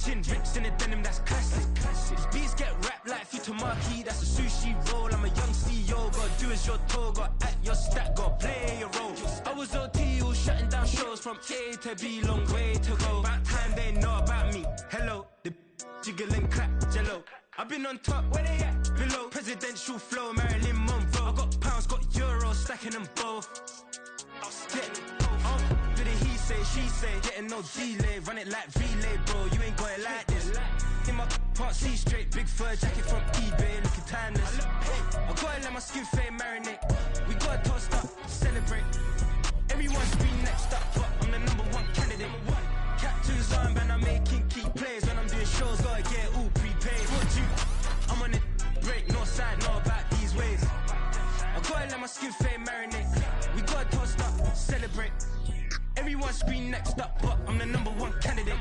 tin, rips in the denim, that's classic. These beats get wrapped like Futamaki, that's a sushi roll. I'm a young CEO, gotta do as you're told, gotta act your stat, gotta play your role. I was OT, all shutting down shows from A to B, long way to go. About time they know about me. Hello, the jiggle and clap, jello. I've been on top, where they at? Below, presidential flow, Marilyn Monroe. I got pounds, got euros, stacking them both. Do the he say, she say, getting no delay, run it like relay, bro. You ain't got it like this. In my part C straight, big fur jacket from eBay, looking timeless. I gotta let my skin fade marinate. We gotta toast up, celebrate. Everyone scream next up, but I'm the #1 candidate. Captain's armband, I'm making key plays. When I'm doing shows, gotta get it all prepaid. What you? I'm on it, break, no side, know about these ways. I gotta let my skin fade marinate. We gotta toast up, celebrate. Everyone scream next up, but I'm the #1 candidate.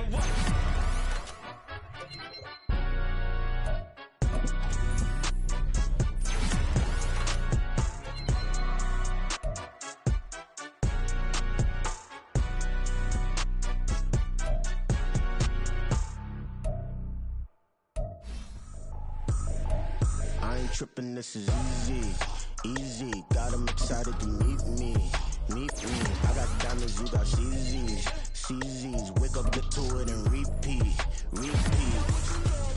Trippin', this is easy, easy. Got 'em excited to meet me, meet me. I got diamonds, you got CZs, CZs. Wake up, get to it and repeat, repeat.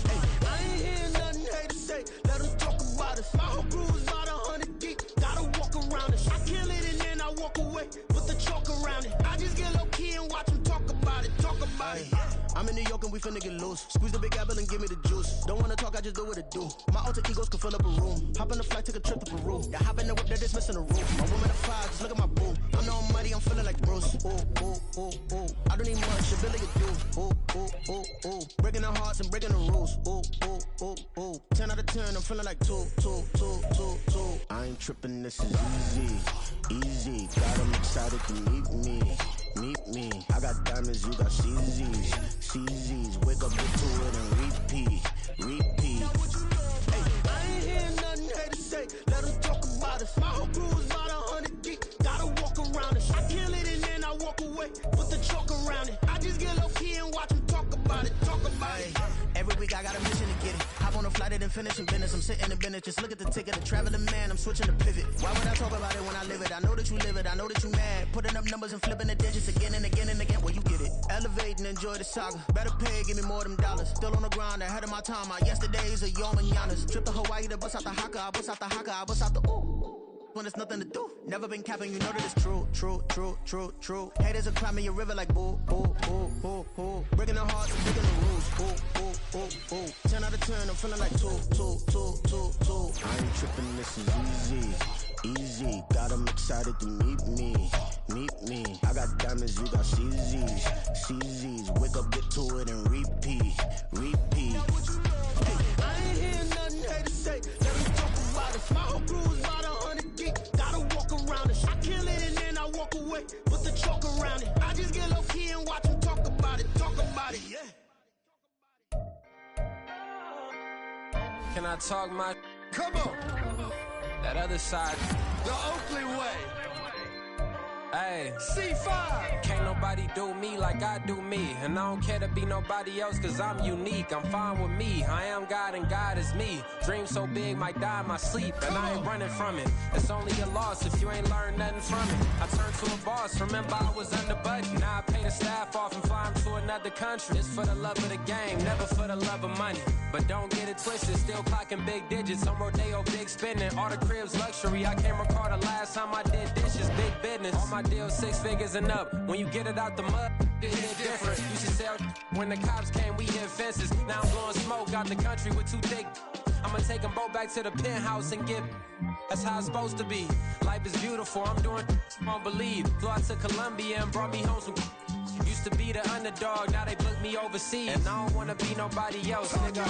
Hey, I ain't hear nothing haters say. Let them talk about us. My whole crew is about 100 deep. Gotta walk around it. I kill it and then I walk away. Put the chalk around it. I just get low key and watch them talk about it, talk about it. I'm in New York and we finna get loose. Squeeze the big apple and give me the juice. Don't wanna talk, I just do what it do. My alter egos can fill up a room. Hop on the flight, take a trip to Peru. Yeah, hop in the whip, they're just missing the roof. My woman a fire, just look at my boo. I'm no money, I'm feeling like Bruce. Ooh, ooh, ooh, ooh. I don't need much, your Billy could do. Ooh, ooh, ooh, ooh. Breaking the hearts and breaking the rules. Ooh, ooh, ooh, ooh. 10 out of 10, I'm feeling like 2, 2, 2, 2, 2. I ain't tripping, this is easy, easy. Got 'em excited to meet me, meet me. I got diamonds, you got CZs, CZs. Wake up, get to it and repeat, repeat. Hey, I ain't hear nothing haters say. Let them talk about us. My whole crew is about 100 deep. Gotta walk around it. I kill it and then I walk away. Put the chalk around it. I just get low key and watch them talk about it, talk about it. Every week I got a mission to get it. Hop on a flight and finish in business. I'm sitting in business. Just look at the ticket. A traveling man, I'm switching to pivot. Why would I talk about it when I live it? I know that you live it. I know that you mad. Putting up numbers and flipping the digits again and again and again. Well, you get it. Elevate and enjoy the saga. Better pay, give me more than dollars. Still on the grind, ahead of my time. My yesterdays are your mananas. Trip to Hawaii to bust out the haka. I bust out the haka. I bust out the ooh. When there's nothing to do. Never been capping, you know that it's true, true, true, true, true. Haters are climbing your river like boo, boo, boo, boo, boo. Breaking the hearts and breaking the rules. Ooh, ooh, ooh, ooh. 10 out of 10, I'm feeling like 2, 2, 2, 2, 2. I ain't tripping, this is easy, easy. Got 'em excited to meet me, meet me. I got diamonds, you got CZs, CZs. Wake up, get to it and repeat, repeat. Hey, I ain't hear nothing haters say. Let them talk about us. My whole crew is about 100 deep. Gotta walk around it. I kill it and then I walk away. Put the chalk around it. I just get low key and watch them talk about it, talk about it. Yeah. Can I talk my? Come on. That other side. The Oakley way. Hey, C5. can't nobody do me like I do me. And I don't care to be nobody else cause I'm unique. I'm fine with me, I am God and God is me. Dream so big might die in my sleep. And I ain't running from it. It's only a loss if you ain't learned nothing from it. I turned to a boss, remember I was under budget. Now I pay the staff off and fly them to another country. It's for the love of the game, never for the love of money. But don't get it twisted, still clocking big digits. On Rodeo, big spending, all the cribs luxury. I can't recall the last time I did dishes, big business. All my deals 6 figures and up. When you get it out the mud, it hit different. Used to sell when the cops came, we hit fences. Now I'm blowing smoke out the country with 2 thick. I'ma take them both back to the penthouse and get. That's how it's supposed to be. Life is beautiful, I'm doing you won't believe. Flew out to Colombia and brought me home some. Used to be the underdog, now they book me overseas. And I don't wanna be nobody else, nigga.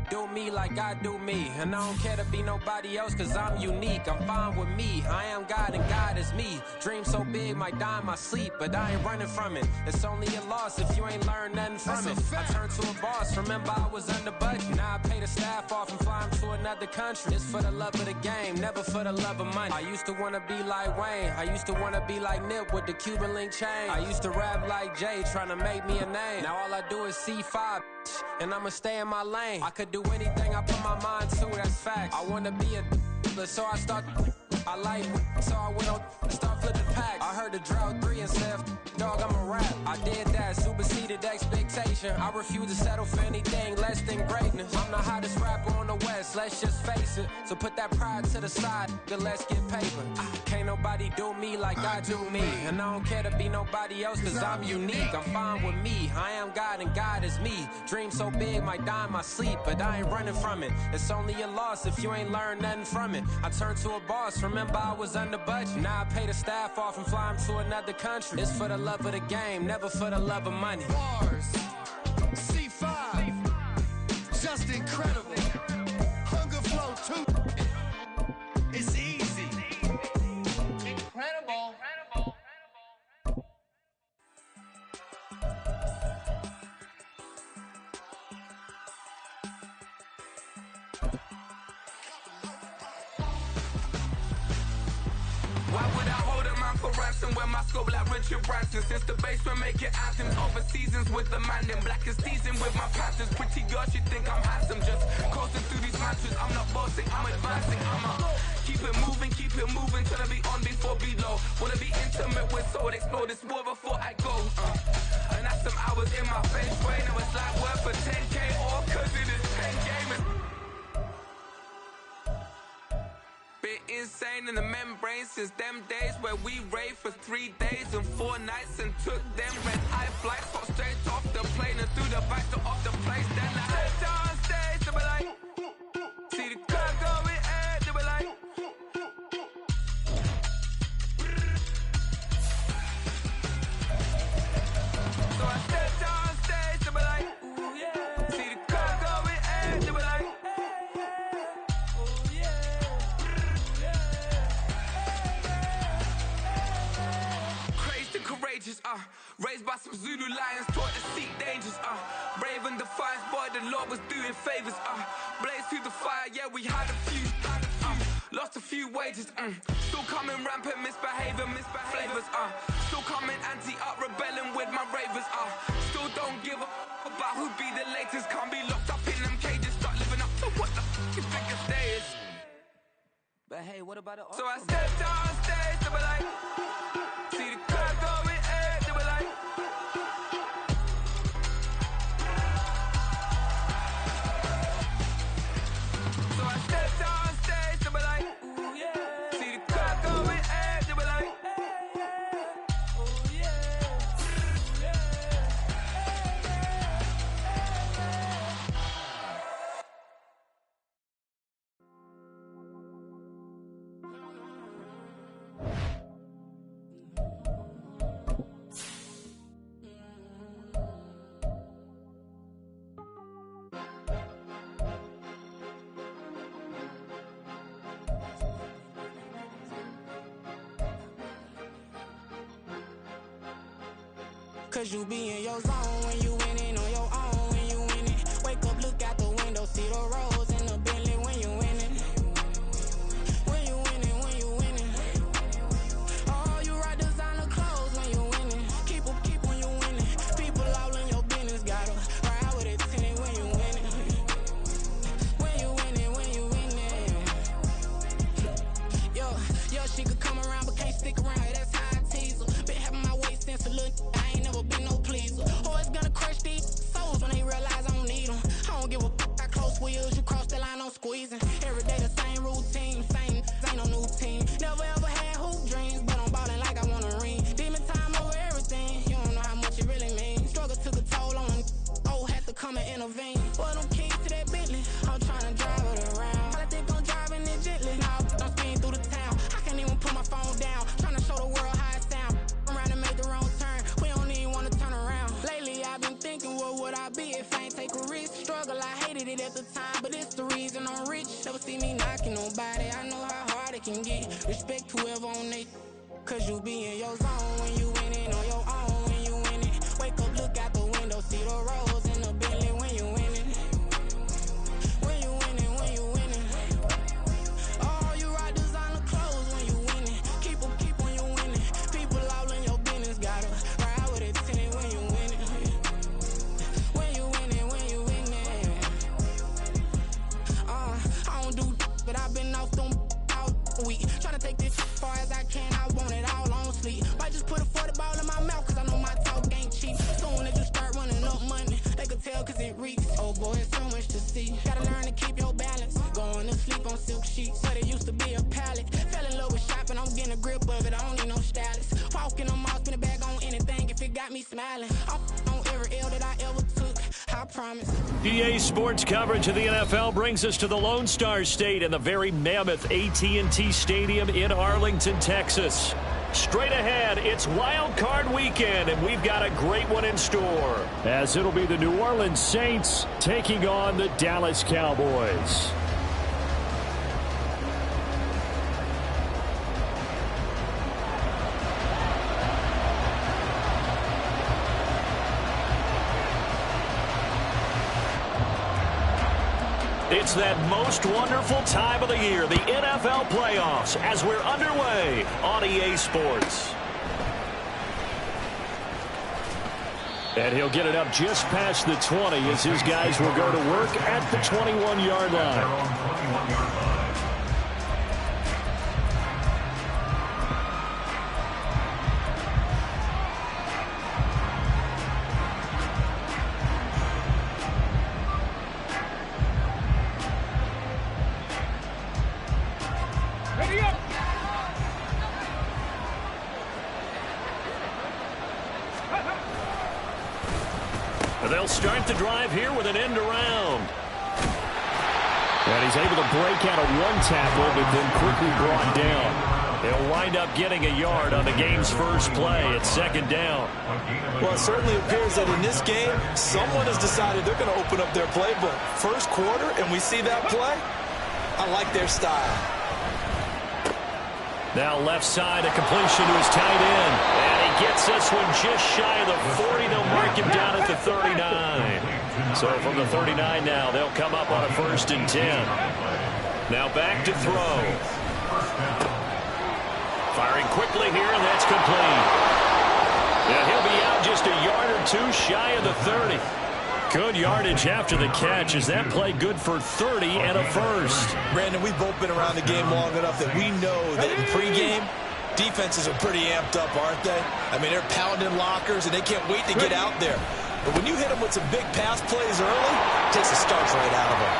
Do me like I do me. And I don't care to be nobody else cause I'm unique. I'm fine with me, I am God and God is me. Dream so big might die in my sleep, but I ain't running from it. It's only a loss if you ain't learned nothing from it. I turned to a boss, remember I was under budget. Now I pay the staff off and fly them to another another country. It's for the love of the game, never for the love of money. I used to wanna be like Wayne, I used to wanna be like Nip with the Cuban link chain. I used to rap like Jay, trying to make me a name. Now all I do is C5, and I'ma stay in my lane. I could do anything I put my mind to, that's facts. I wanna be a so I start. I like so I went on start flipping packs. I heard the drought 3 and said, dog, I'm a rap. I did that, superseded expectation. I refuse to settle for anything less than greatness. I'm the hottest rapper on the West, let's just face it. So put that pride to the side, then let's get paper. Can't nobody do me like I do me. And I don't care to be nobody else, cause I'm unique. I'm fine with me, I am God and God is me. Dream so big, might die in my sleep, but I ain't running from it. It's only a loss if you ain't learned nothing from it. I turned to a boss, remember I was under budget. Now I pay the staff off and fly them to another country. It's for the love of the game, never for the love of money. Bars, C5, just incredible. Hunger Flow 2, it's easy. Incredible. Why would I hold a man for ransom when my scope like Richard Branson? Since the basement make it anthems over seasons with the man in black is teasing with my passions. Pretty girl, she think I'm handsome. Just coasting through these matches. I'm not bossing, I'm advancing. Keep it moving till I be on before below. Wanna be intimate with soul, explore this war before I go. And that's some hours in my bench way. Now it's like work for 10K or cause it is 10 gamers. Bit insane in the membrane since them days where we raved for 3 days and 4 nights and took them red-eye flights. Got straight off the plane and through the back door of the place. Then I head down stage, they be like, see the crowd going air, they be like. So I step down stage, they be like, ooh yeah. See the crowd going air, they be like. Courageous, raised by some Zulu lions, taught to seek dangers, brave and defiant, boy, the Lord was doing favors, blaze through the fire, yeah, we had a few, lost a few wages, still coming rampant, misbehaving, flavors, still coming anti-up, rebelling with my ravers, still don't give a about who be the latest, can't be locked up in them cages, start living up to what the you think a day is. But hey, what about the So I stepped down stage, they were like, see the crowd going air, they were like. So I stepped down stage, they were like, ooh yeah. See the crowd going air, they were like. Oh yeah. Cause you be in your zone when you winning on your own when you winning. Wake up, look out the window, see the rose in the Bentley when you winning. When you winning, when you winning. Oh, you rock designer clothes when you winning. Keep when you winning. People all in your business, gotta ride with it tinted when you winning. When you winning, when you winning. Yo, she could come around but can't stick around. That's how I tease her. Been having my waist since a little. I ain't never been no pleaser. Always gonna crush these souls when they realize I don't need them. I don't give a I close wheels, you cross the line, I'm squeezing. Every day the same routine, same, ain't no new team. Never ever had hoop dreams, but I'm ballin' like I want a ring. Demon time over everything, you don't know how much it really means. Struggle took a toll on me, had to come and intervene. Boy, them keys to that Bentley, I'm tryna drive it around. I think I'm driving it gently, now I'm speeding through the town. I can't even put my phone down, tryna show the world how it sound. Around and make the wrong turn, we don't even wanna turn around. Lately I've been thinking, what would I be if I ain't take a risk? Struggle, I hated it at the time, but it's the reason I'm rich. Never see me knocking nobody, I know how hard it can get. Respect whoever on they, cause you be in your zone when you winning on your own when you winning. Wake up, look out the window, see the rose in the Bentley when you winning. When you winning, when you winning. see. Gotta learn to keep your balance. Going to sleep on silk sheets, but it used to be a pallet. Fell in love with shopping, I'm getting a grip of it. I don't need no stylist. Walking on mall, spin a bag on anything if it got me smiling. I'm on every L that I ever took. I promise. EA Sports coverage of the NFL brings us to the Lone Star State and the very mammoth AT&T Stadium in Arlington, Texas. Straight ahead, it's Wild Card Weekend, and we've got a great one in store, as it'll be the New Orleans Saints taking on the Dallas Cowboys. It's that most wonderful time of the year, the NFL playoffs, as we're underway on EA Sports. And he'll get it up just past the 20 as his guys will go to work at the 21-yard line. They'll start the drive here with an end around. And he's able to break out of one tackle, but then quickly brought down. He'll wind up getting a yard on the game's first play at second down. Well, it certainly appears that in this game, someone has decided they're going to open up their playbook. First quarter, and we see that play. I like their style. Now left side, a completion to his tight end. And he gets this one just shy of the 40. They'll mark him down at the 39. So from the 39 now, they'll come up on a 1st and 10. Now back to throw. Firing quickly here, and that's complete. Yeah, he'll be out just a yard or two shy of the 30. Good yardage after the catch. Is that play good for 30 and a first? Brandon, we've both been around the game long enough that we know that in pregame, defenses are pretty amped up, aren't they? I mean, they're pounding lockers, and they can't wait to get out there. But when you hit them with some big pass plays early, it takes the starch right out of them.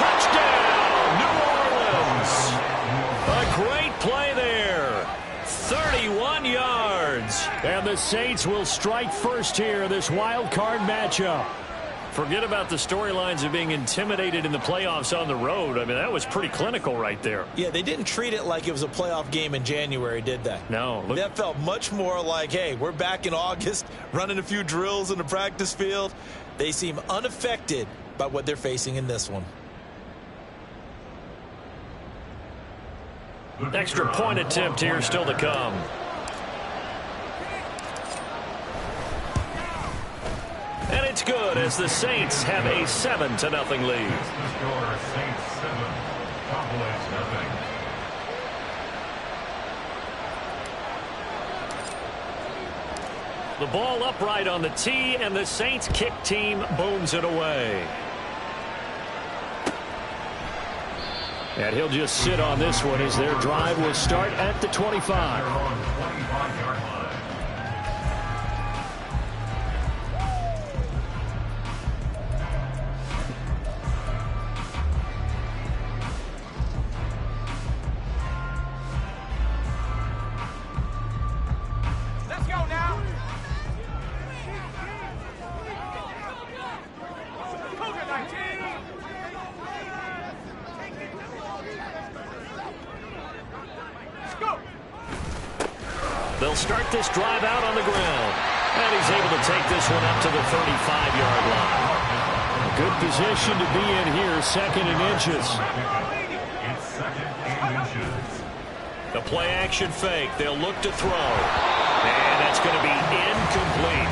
Touchdown, New Orleans. A great play there. 31 yards. And the Saints will strike first here, this wild card matchup. Forget about the storylines of being intimidated in the playoffs on the road. I mean, that was pretty clinical right there. Yeah, they didn't treat it like it was a playoff game in January, did they? No. That felt much more like, hey, we're back in August, running a few drills in the practice field. They seem unaffected by what they're facing in this one. Extra point attempt here still to come. And it's good as the Saints have a 7-0 lead. The ball upright on the tee, and the Saints kick team booms it away. And he'll just sit on this one as their drive will start at the 25. Let's go now. They'll start this drive out on the ground. And he's able to take this one up to the 35-yard line. A good position to be in here, 2nd and inches. The play-action fake. They'll look to throw. And that's going to be incomplete.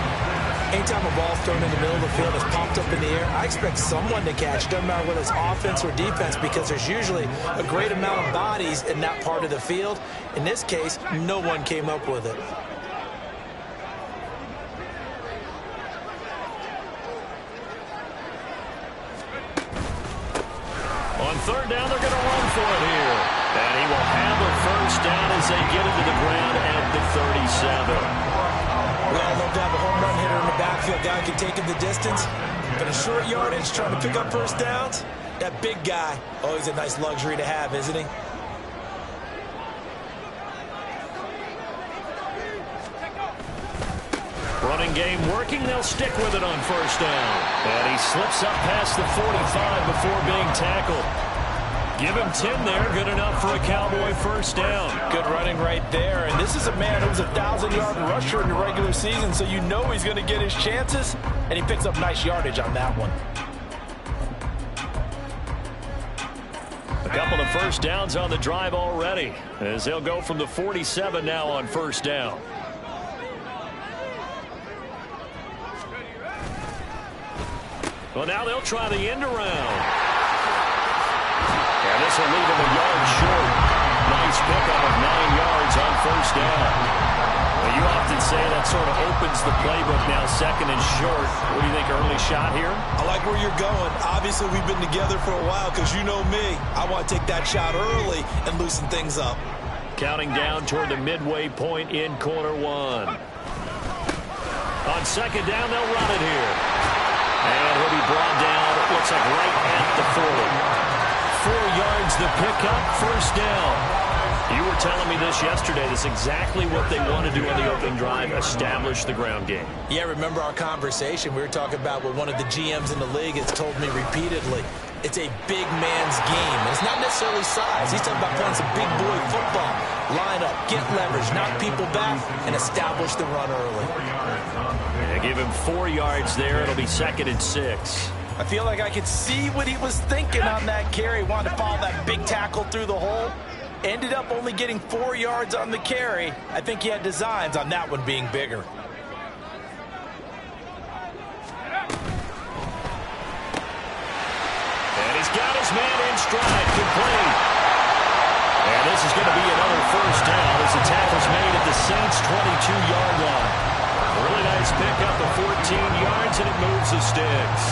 Anytime a ball's thrown in the middle of the field, it's popped up in the air, I expect someone to catch. Doesn't matter whether it's offense or defense, because there's usually a great amount of bodies in that part of the field. In this case, no one came up with it. On 3rd down, they're going to run for it here. And he will have a 1st down as they get into the ground at the 37. We all love to have a home run hitter in the backfield. Guy can take him the distance. in a short yardage, trying to pick up first downs. That big guy, always a nice luxury to have, isn't he? Running game working. They'll stick with it on first down. And he slips up past the 45 before being tackled. Give him 10 there. Good enough for a Cowboy first down. Good running right there. And this is a man who was a 1,000-yard rusher in the regular season, so you know he's going to get his chances. And he picks up nice yardage on that one. A couple of first downs on the drive already, as they'll go from the 47 now on first down. Well, now they'll try the end around. And this will leave him a yard short. Nice pickup of 9 yards on first down. Well, you often say that sort of opens the playbook now, second and short. What do you think, early shot here? I like where you're going. Obviously, we've been together for a while because you know me. I want to take that shot early and loosen things up. Counting down toward the midway point in quarter one. On second down, they'll run it here. And he'll be brought down, it looks like right at the 40. 4 yards the pickup, first down. You were telling me this yesterday. This is exactly what they want to do on the opening drive, establish the ground game. Yeah, remember our conversation. We were talking about what one of the GMs in the league has told me repeatedly. It's a big man's game. And it's not necessarily size. He's talking about playing some big boy football. Line up, get leverage, knock people back, and establish the run early. Yeah, give him 4 yards there. It'll be second and 6. I feel like I could see what he was thinking on that carry. Wanted to follow that big tackle through the hole. Ended up only getting 4 yards on the carry. I think he had designs on that one being bigger. And he's got his man in stride, complete. And this is going to be another first down as the tackle's made at the Saints' 22-yard line. Really nice pickup of 14 yards, and it moves the sticks.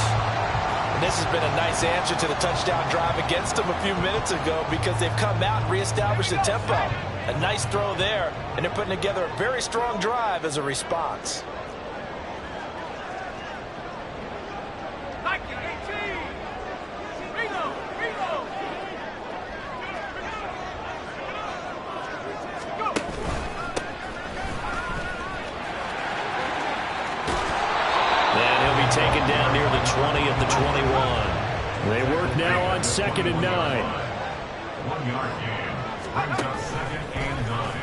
And this has been a nice answer to the touchdown drive against them a few minutes ago because they've come out and reestablished the tempo. A nice throw there, and they're putting together a very strong drive as a response. Taken down near the 20 at the 21. They work now on second and 9. 1 yard gain. Brings up second and 9.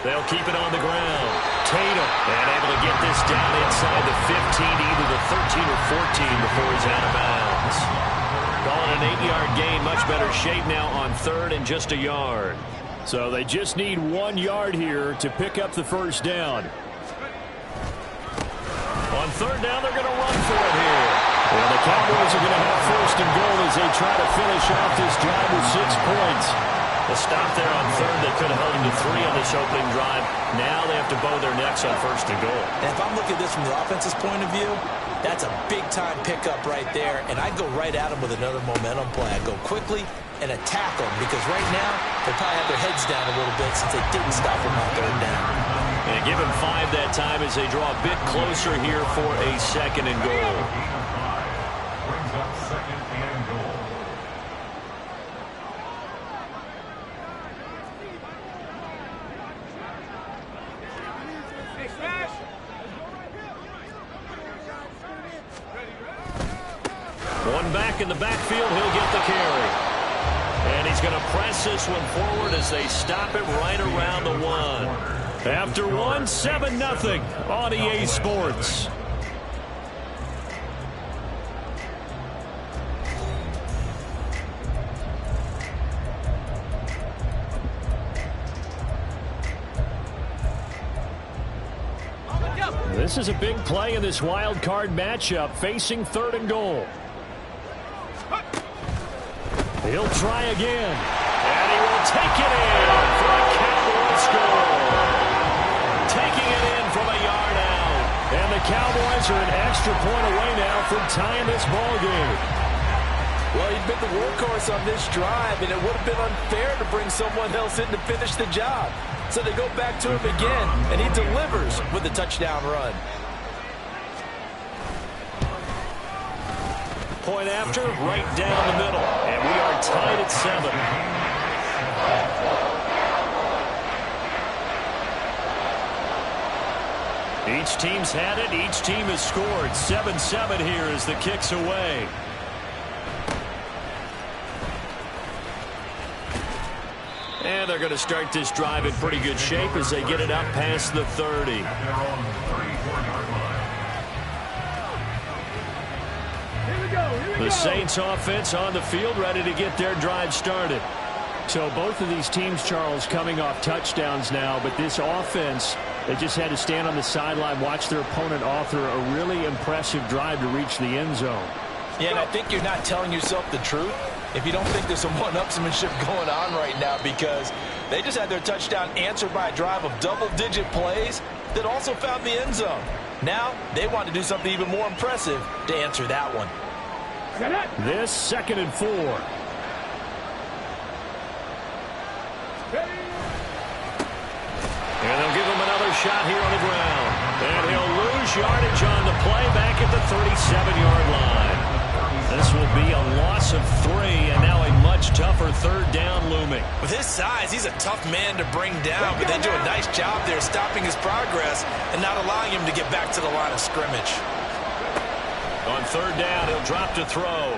They'll keep it on the ground. Tatum, and able to get this down inside the 15, either the 13 or 14 before he's out of bounds. Calling an 8-yard gain, much better shape now on third and just a yard. So they just need 1 yard here to pick up the first down. On third down, they're going to run for it here. Well, the Cowboys are going to have first and goal as they try to finish off this drive with 6 points. The stop there on third, they could have held them to 3 on this opening drive. Now they have to bow their necks on first and goal. And if I'm looking at this from the offense's point of view, that's a big-time pickup right there. And I'd go right at them with another momentum play. I'd go quickly and attack them because right now they probably have their heads down a little bit since they didn't stop them on third down. And give him 5 that time as they draw a bit closer here for a second and goal. Brings up second and goal. One back in the backfield, he'll get the carry. And he's going to press this one forward as they stop it right around the 1. After 1, 7-0 on EA Sports. This is a big play in this wild card matchup, facing third and goal. He'll try again, and he will take it in for a Cowboy score. Taking it in from a yard out. And the Cowboys are an extra point away now from tying this ball game. Well, he'd been the workhorse on this drive, and it would have been unfair to bring someone else in to finish the job. So they go back to him again, and he delivers with a touchdown run. Point after, right down the middle. And we are tied at 7. Each team's had it. Each team has scored. 7-7 here as the kick's away. And they're going to start this drive in pretty good shape as they get it up past the 30. The Saints offense on the field, ready to get their drive started. So both of these teams, Charles, coming off touchdowns now, but this offense, they just had to stand on the sideline, watch their opponent author a really impressive drive to reach the end zone. Yeah, and I think you're not telling yourself the truth if you don't think there's some one-upsmanship going on right now, because they just had their touchdown answered by a drive of double-digit plays that also found the end zone. Now they want to do something even more impressive to answer that one. This 2nd and 4. And they'll give him another shot here on the ground. And he'll lose yardage on the play back at the 37-yard line. This will be a loss of 3, and now a much tougher 3rd down looming. With his size, he's a tough man to bring down, but they do a nice job there stopping his progress and not allowing him to get back to the line of scrimmage. On 3rd down, he'll drop to throw.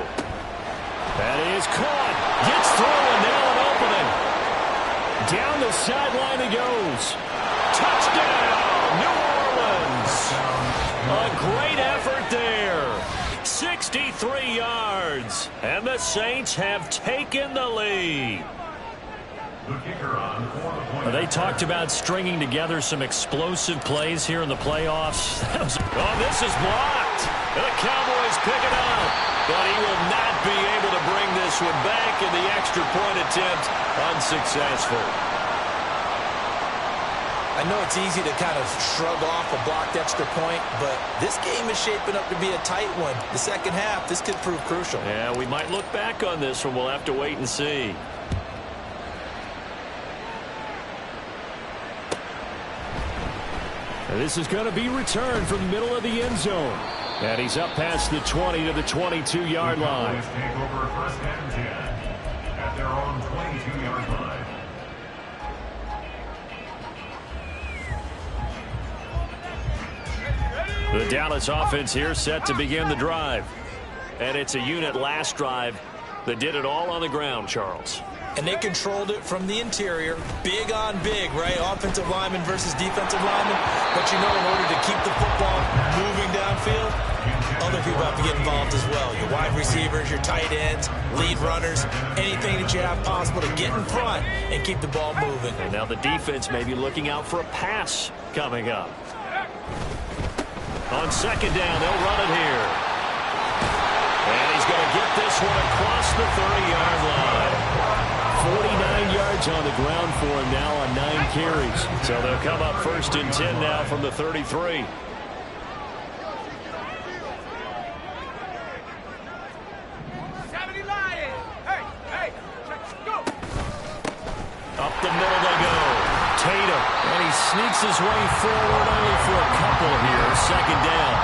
That is caught. Gets through, and now an opening. Down the sideline he goes. Touchdown, New Orleans. A great effort there. 63 yards. And the Saints have taken the lead. They talked about stringing together some explosive plays here in the playoffs. Oh, this is blocked. The Cowboys pick it up. But he will not be able to bring this one back, in the extra point attempt unsuccessful. I know it's easy to kind of shrug off a blocked extra point, but this game is shaping up to be a tight one. The second half, this could prove crucial. Yeah, we might look back on this one. We'll have to wait and see. And this is going to be returned from the middle of the end zone. And he's up past the 20 to the 22-yard line. Take over 1st and 10 at their own 22-yard line. The Dallas offense here set to begin the drive. And it's a unit last drive that did it all on the ground, Charles. And they controlled it from the interior. Big on big, right? Offensive lineman versus defensive lineman. But you know, in order to keep the football moving downfield, other people have to get involved as well. Your wide receivers, your tight ends, lead runners, anything that you have possible to get in front and keep the ball moving. And now the defense may be looking out for a pass coming up. On 2nd down, they'll run it here. And he's going to get this one across the 30-yard line. 49 yards on the ground for him now on 9 carries. So they'll come up 1st and 10 now from the 33. Up the middle they go. Tatum. And he sneaks his way forward only for a couple here. 2nd down.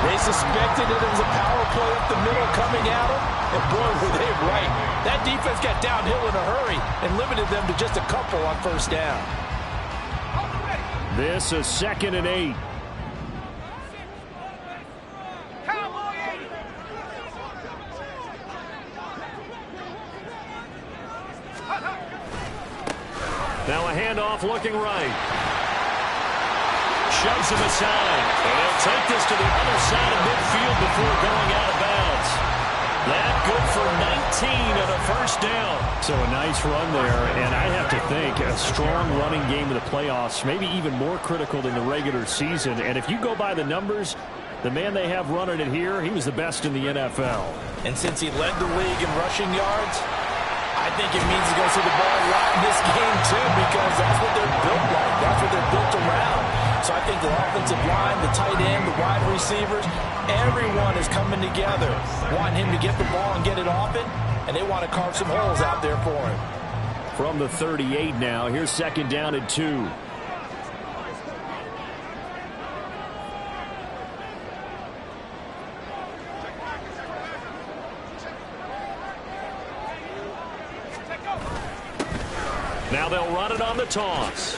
They suspected that it was a power play up the middle coming at them, and boy, were they right. That defense got downhill in a hurry and limited them to just a couple on 1st down. This is 2nd and 8. Now a handoff looking right. Shoves him aside. And he'll take this to the other side of midfield before going out of bounds. That good for 19 and a 1st down. So a nice run there, and I have to think a strong running game in the playoffs, maybe even more critical than the regular season. And if you go by the numbers, the man they have running it here, he was the best in the NFL. And since he led the league in rushing yards, I think it means he's going to see the ball a lot in this game, too, because that's what they're built like. That's what they're built around. So I think the offensive line, the tight end, the wide receivers, everyone is coming together, wanting him to get the ball and get it off it, and they want to carve some holes out there for him. From the 38 now, here's 2nd down and 2. Now they'll run it on the toss.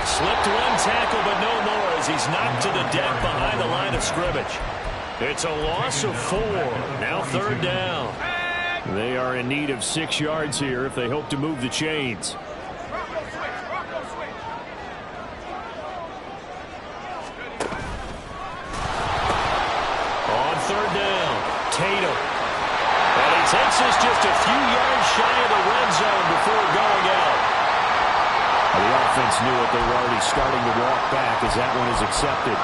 Slipped one tackle, but no more as he's knocked to the deck behind the line of scrimmage. It's a loss of 4. Now 3rd down. They are in need of 6 yards here if they hope to move the chains. On 3rd down, Tatum. And he takes us just a few yards shy of the red zone before going out. The offense knew it. They were already starting to walk back as that one is accepted.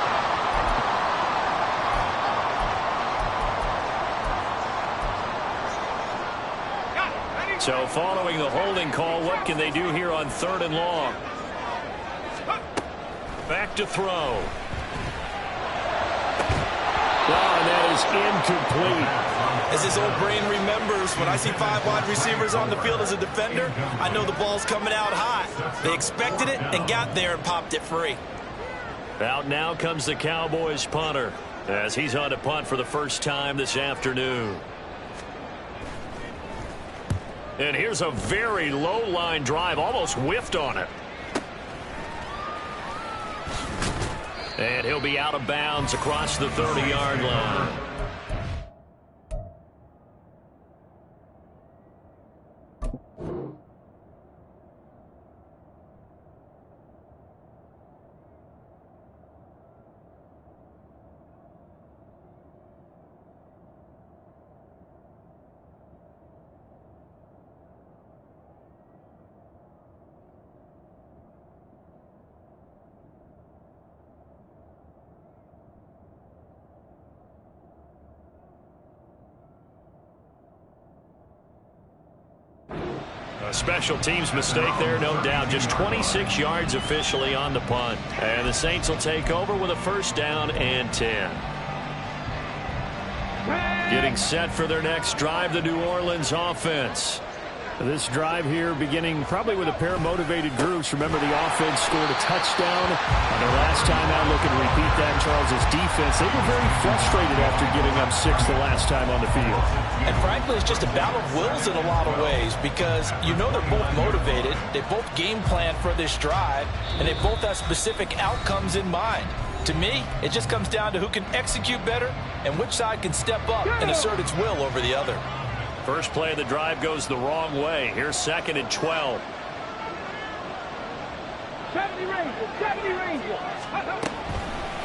So following the holding call, what can they do here on 3rd and long? Back to throw. And that is incomplete. As his old brain remembers, when I see 5 wide receivers on the field as a defender, I know the ball's coming out high. They expected it and got there and popped it free. Out now comes the Cowboys punter as he's on to punt for the first time this afternoon. And here's a very low line drive, almost whiffed on it. And he'll be out of bounds across the 30-yard line. A special teams mistake there, no doubt. Just 26 yards officially on the punt. And the Saints will take over with a 1st down and 10. Getting set for their next drive, the New Orleans offense. This drive here beginning probably with a pair of motivated groups. Remember, the offense scored a touchdown on their last time out. Looking to repeat that. Charles's defense, they were very frustrated after giving up 6 the last time on the field. And frankly, it's just a battle of wills in a lot of ways because you know they're both motivated. They both game plan for this drive, and they both have specific outcomes in mind. To me, it just comes down to who can execute better and which side can step up and assert its will over the other. First play of the drive goes the wrong way. Here's 2nd and 12. 70 Rangers.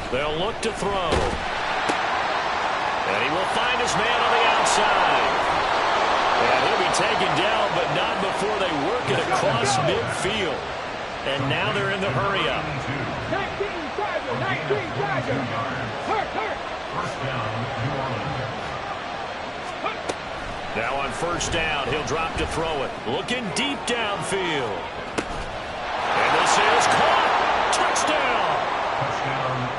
They'll look to throw. And he will find his man on the outside. And he'll be taken down, but not before they work it across midfield. And now they're in the hurry-up. 19 Tiger. Hurt. 1st down, New Orleans. Now on 1st down, he'll drop to throw it. Looking deep downfield. And this is caught. Touchdown.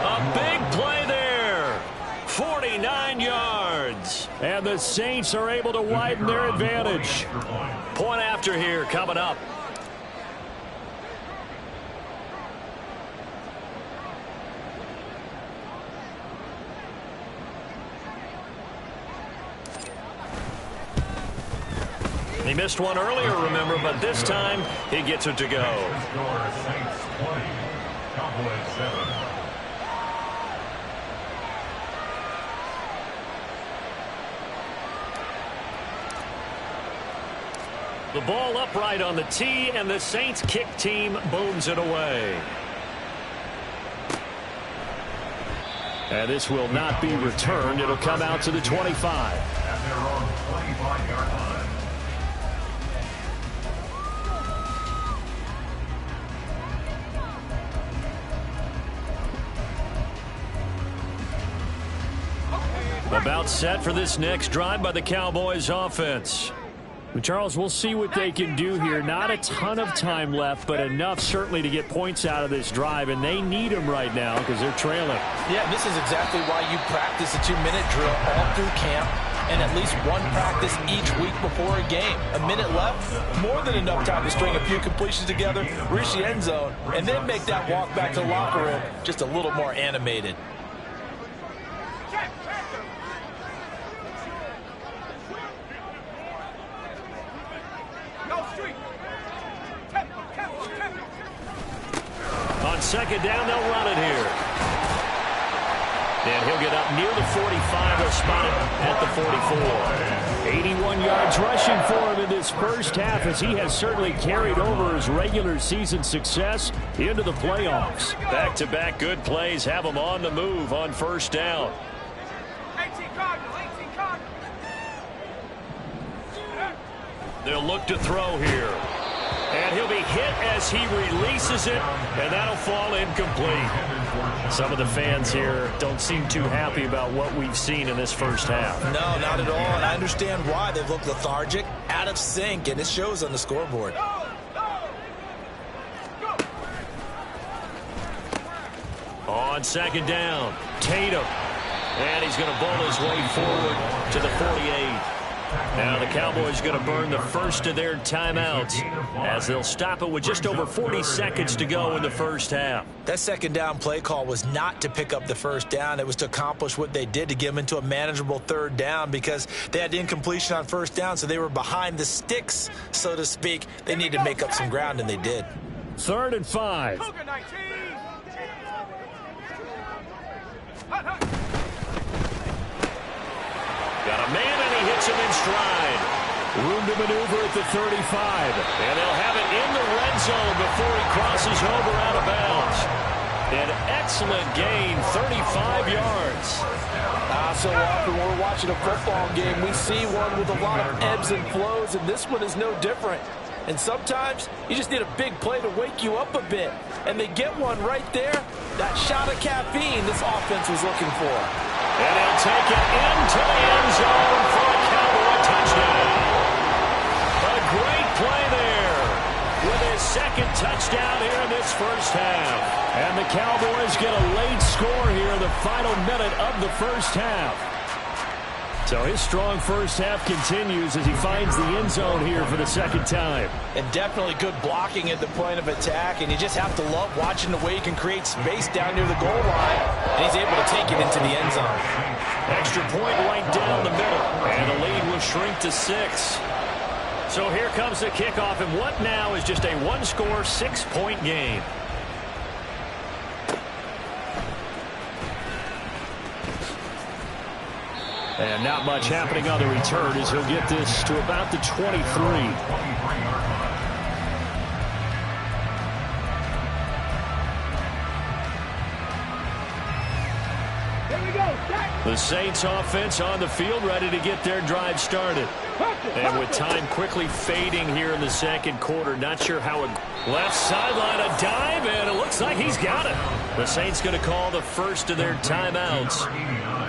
A big play there. 49 yards. And the Saints are able to widen their advantage. Point after here coming up. He missed one earlier, remember, but this time he gets it to go. Saints 20, Cowboys 7. The ball upright on the tee, and the Saints kick team booms it away. And this will not be returned. It'll come out to the 25. At their own 25-yard line. About set for this next drive by the Cowboys offense. Charles, we'll see what they can do here. Not a ton of time left, but enough certainly to get points out of this drive, and they need them right now because they're trailing. Yeah, this is exactly why you practice a 2-minute drill all through camp and at least one practice each week before a game. A minute left, more than enough time to string a few completions together, reach the end zone, and then make that walk back to the locker room just a little more animated. On second down, they'll run it here. And he'll get up near the 45. They'll spot it at the 44. 81 yards rushing for him in this first half, as he has certainly carried over his regular season success into the playoffs. Back-to-back good plays have him on the move on first down. 18 Cardinals. They'll look to throw here. And he'll be hit as he releases it, and that'll fall incomplete. Some of the fans here don't seem too happy about what we've seen in this first half. No, not at all, and I understand why. They've looked lethargic, out of sync, and it shows on the scoreboard. On second down, Tatum. And he's going to bowl his way forward to the 48. Now the Cowboys going to burn the first of their timeouts as they'll stop it with just over 40 seconds to go in the first half. That second down play call was not to pick up the first down. It was to accomplish what they did, to get them into a manageable third down, because they had incompletion on first down, so they were behind the sticks, so to speak. They needed to make up some ground, and they did. 3rd and 5. Got a man, and he hits him in stride. Room to maneuver at the 35. And they'll have it in the red zone before he crosses over out of bounds. An excellent gain, 35 yards. So often when we're watching a football game, we see one with a lot of ebbs and flows, and this one is no different. And sometimes you just need a big play to wake you up a bit. And they get one right there. That shot of caffeine this offense was looking for. And he'll take it into the end zone for a Cowboy touchdown. A great play there with his second touchdown here in this first half. And the Cowboys get a late score here in the final minute of the first half. So his strong first half continues as he finds the end zone here for the second time. And definitely good blocking at the point of attack, and you just have to love watching the way he can create space down near the goal line, and he's able to take it into the end zone. Extra point right down the middle, and the lead will shrink to 6. So here comes the kickoff, and what now is just a one-score, 6-point game. And not much happening on the return as he'll get this to about the 23. The Saints offense on the field, ready to get their drive started. And with time quickly fading here in the second quarter, not sure how it... Left sideline, a dive, and it looks like he's got it. The Saints going to call the first of their timeouts,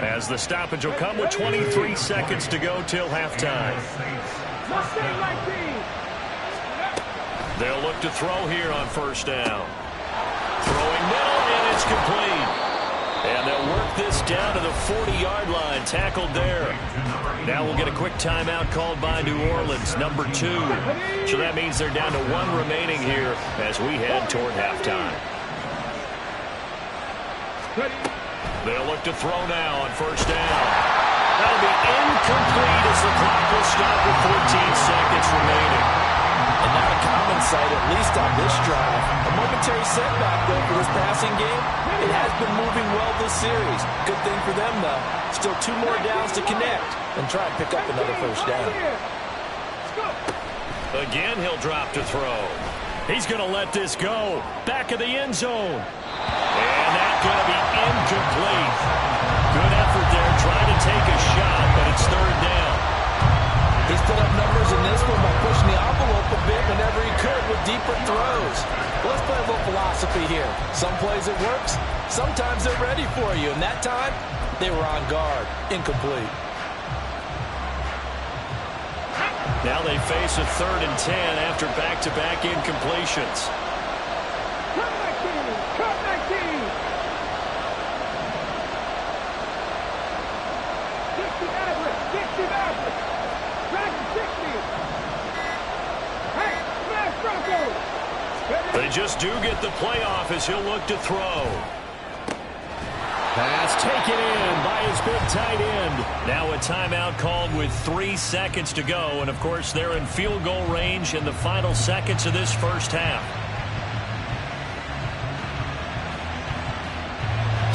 as the stoppage will come with 23 seconds to go till halftime. They'll look to throw here on first down. Throwing middle, and it's complete. And they'll work this down to the 40-yard line, tackled there. Now we'll get a quick timeout called by New Orleans, number 2. So that means they're down to 1 remaining here as we head toward halftime. They'll look to throw now on first down. That'll be incomplete as the clock will stop with 14 seconds remaining. And not a common sight, at least on this drive. A momentary setback, though, for this passing game. It has been moving well this series. Good thing for them, though. Still 2 more downs to connect and try and pick up another first down. Again, he'll drop to throw. He's going to let this go. Back of the end zone. And that's going to be incomplete. Good effort there, trying to take a shot, but it's third down. He's put up numbers in this one by pushing the envelope a bit whenever he could with deeper throws. Well, let's play a little philosophy here. Some plays it works, sometimes they're ready for you, and that time, they were on guard. Incomplete. Now they face a 3rd and 10 after back-to-back incompletions. They just do get the playoff as he'll look to throw. Pass taken in by his big tight end. Now a timeout called with 3 seconds to go. And, of course, they're in field goal range in the final seconds of this first half.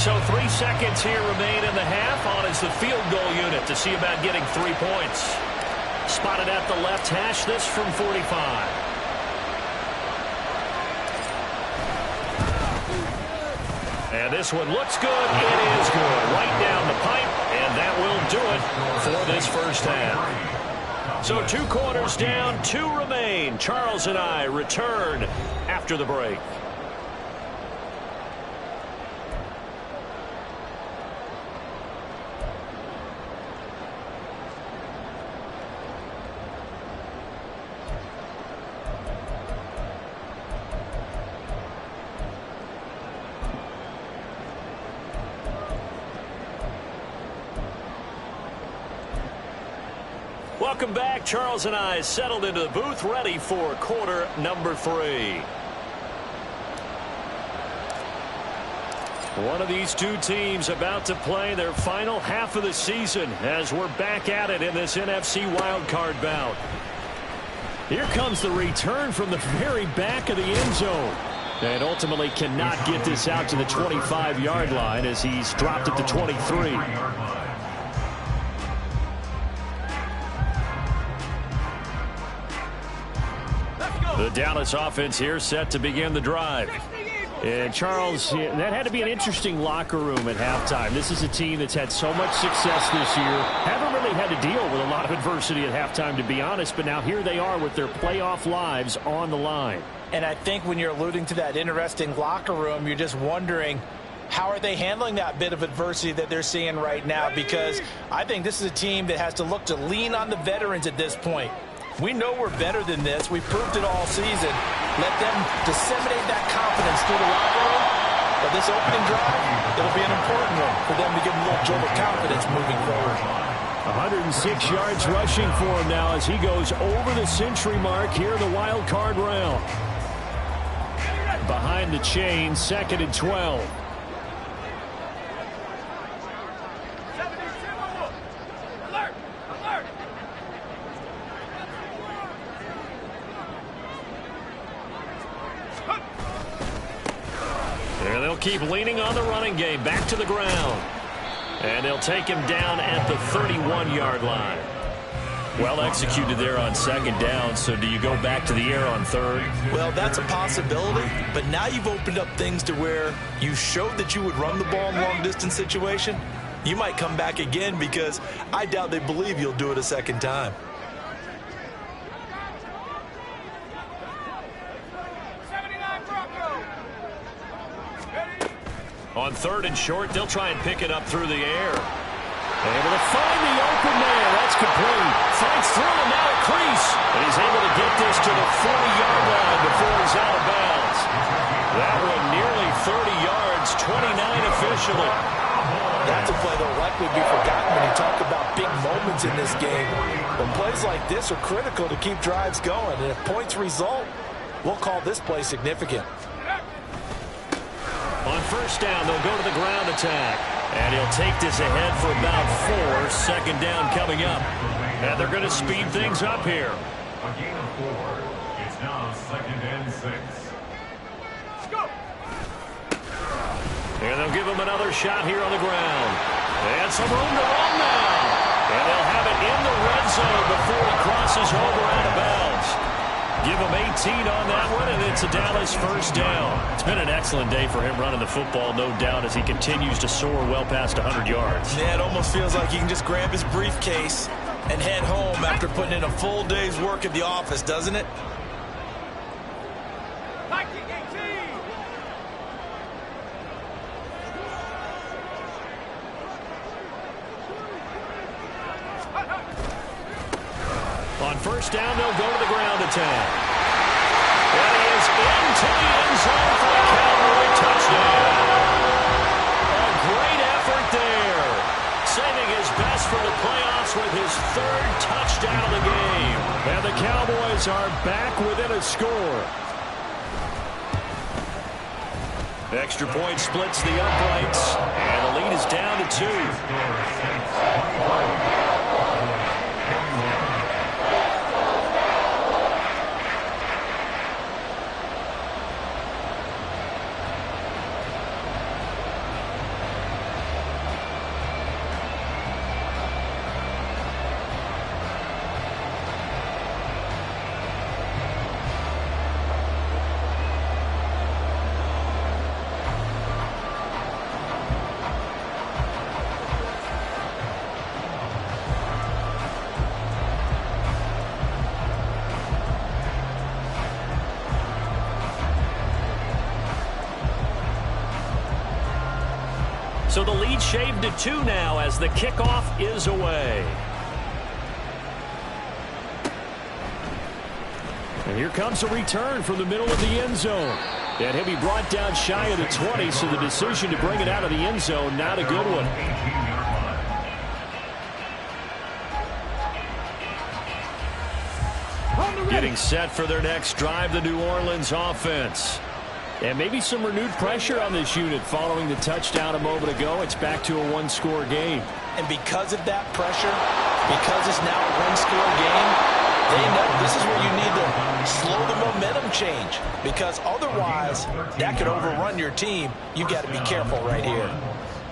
So 3 seconds here remain in the half. On is the field goal unit to see about getting 3 points. Spotted at the left hash, this from 45. And this one looks good. It is good. Right down the pipe, and that will do it for this first half. So 2 quarters down, 2 remain. Charles and I return after the break. Welcome back. Charles and I settled into the booth, ready for quarter number 3. One of these 2 teams about to play their final half of the season as we're back at it in this NFC wildcard bout. Here comes the return from the very back of the end zone. And ultimately cannot get this out to the 25-yard line as he's dropped at the 23. The Dallas offense here set to begin the drive. And Charles, that had to be an interesting locker room at halftime. This is a team that's had so much success this year. Haven't really had to deal with a lot of adversity at halftime, to be honest. But now here they are with their playoff lives on the line. And I think when you're alluding to that interesting locker room, you're just wondering, how are they handling that bit of adversity that they're seeing right now? Because I think this is a team that has to look to lean on the veterans at this point. We know we're better than this. We've proved it all season. Let them disseminate that confidence through the locker room. But this opening drive, it'll be an important one for them to give them a little jolt of confidence moving forward. 106 yards rushing for him now as he goes over the century mark here in the wild card round. Behind the chain, 2nd and 12. Keep leaning on the running game. Back to the ground. And they'll take him down at the 31-yard line. Well executed there on 2nd down. So do you go back to the air on 3rd? Well, that's a possibility. But now you've opened up things to where you showed that you would run the ball in long-distance situation. You might come back again because I doubt they believe you'll do it a 2nd time. On 3rd and short, they'll try and pick it up through the air. Able to find the open man. That's complete. Fights through and now a crease. And he's able to get this to the 40-yard line before he's out of bounds. That one nearly 30 yards, 29 officially. That's a play that will likely be forgotten when you talk about big moments in this game. But plays like this are critical to keep drives going. And if points result, we'll call this play significant. On 1st down, they'll go to the ground attack. And he'll take this ahead for about 4. 2nd down coming up. And they're going to speed things up here. A gain of 4. It's now 2nd and 6. Let's go. And they'll give him another shot here on the ground. And some room to run now. And they'll have it in the red zone before he crosses over out of bounds. Give him 18 on that one, and it's a Dallas 1st down. It's been an excellent day for him running the football, no doubt, as he continues to soar well past 100 yards. Yeah, it almost feels like he can just grab his briefcase and head home after putting in a full day's work at the office, doesn't it? On 1st down, they'll go to the ground attack. And he is into the end zone for a Cowboy touchdown. A great effort there. Saving his best for the playoffs with his 3rd touchdown of the game. And the Cowboys are back within a score. Extra point splits the uprights. And the lead is down to 2. So the lead shaved to 2 now as the kickoff is away. And here comes a return from the middle of the end zone. And he'll be brought down shy of the 20, so the decision to bring it out of the end zone, not a good one. Getting set for their next drive, the New Orleans offense. And maybe some renewed pressure on this unit following the touchdown a moment ago. It's back to a one-score game. And because of that pressure, because it's now a one-score game, they know this is where you need to slow the momentum change, because otherwise that could overrun your team. You've got to be careful right here.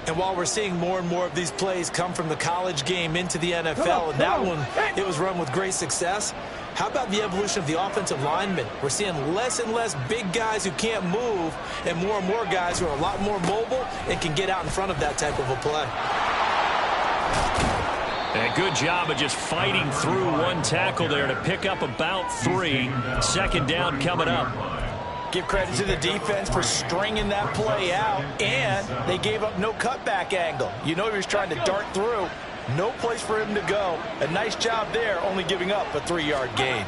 And while we're seeing more and more of these plays come from the college game into the NFL, and that one, it was run with great success, how about the evolution of the offensive linemen? We're seeing less and less big guys who can't move and more guys who are a lot more mobile and can get out in front of that type of a play. And a good job of just fighting through one tackle there to pick up about 3. Second down coming up. Give credit to the defense for stringing that play out, and they gave up no cutback angle. You know he was trying to dart through. No place for him to go. A nice job there, only giving up a 3-yard gain.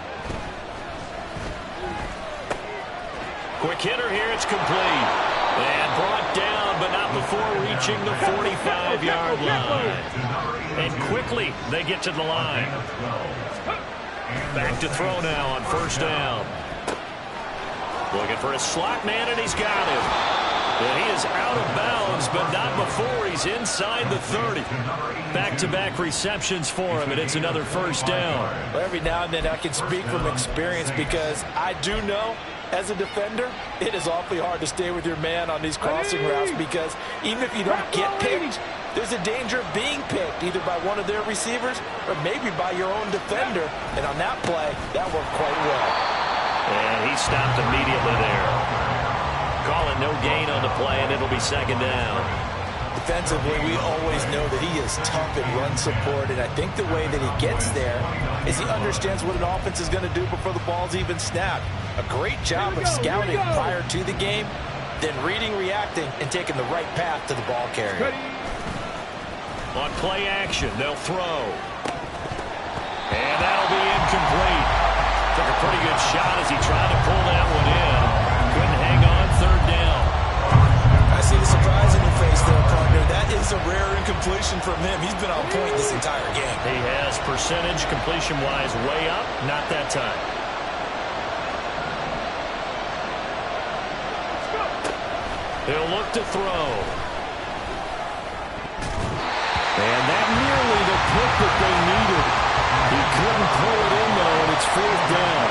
Quick hitter here, it's complete. And brought down, but not before reaching the 45-yard line. And quickly, they get to the line. Back to throw now on first down. Looking for a slot man, and he's got him. And he is out of bounds, but not before he's inside the 30. Back-to-back receptions for him, and it's another first down. Well, every now and then I can speak from experience, because I do know, as a defender, it is awfully hard to stay with your man on these crossing routes, because even if you don't get picked, there's a danger of being picked, either by one of their receivers or maybe by your own defender. And on that play, that worked quite well. And he stopped immediately there. Calling no gain on the play, and it'll be second down. Defensively, we always know that he is tough in run support, and I think the way that he gets there is he understands what an offense is going to do before the ball's even snapped. A great job of scouting prior to the game, then reading, reacting, and taking the right path to the ball carrier. On play action, they'll throw. And that'll be incomplete. Took a pretty good shot as he tried to pull that one in. Couldn't hang on, third down. I see the surprise in your face there, partner. That is a rare incompletion from him. He's been on point this entire game. He has percentage completion-wise way up, not that time. He'll look to throw. And that nearly the pick that they needed. He couldn't pull it in, though, and it's fourth down.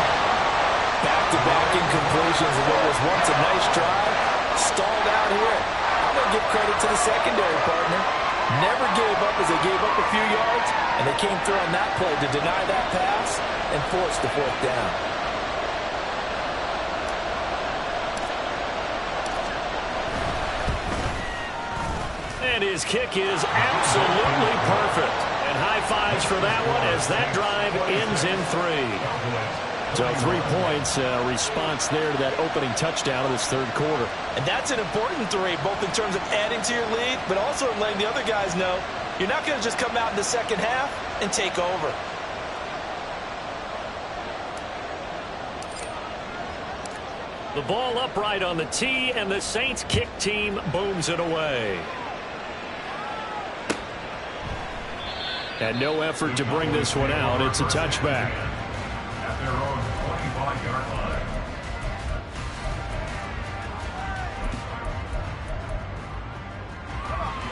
Back-to-back incompletions of what was once a nice drive. Stalled out here. I'm going to give credit to the secondary, partner. Never gave up as they gave up a few yards, and they came through on that play to deny that pass and force the fourth down. And his kick is absolutely perfect. And high fives for that one as that drive ends in 3. So 3 points, response there to that opening touchdown of this third quarter. And that's an important 3, both in terms of adding to your lead, but also in letting the other guys know you're not going to just come out in the second half and take over. The ball upright on the tee, and the Saints kick team booms it away. And no effort to bring this one out. It's a touchback. At their own 25-yard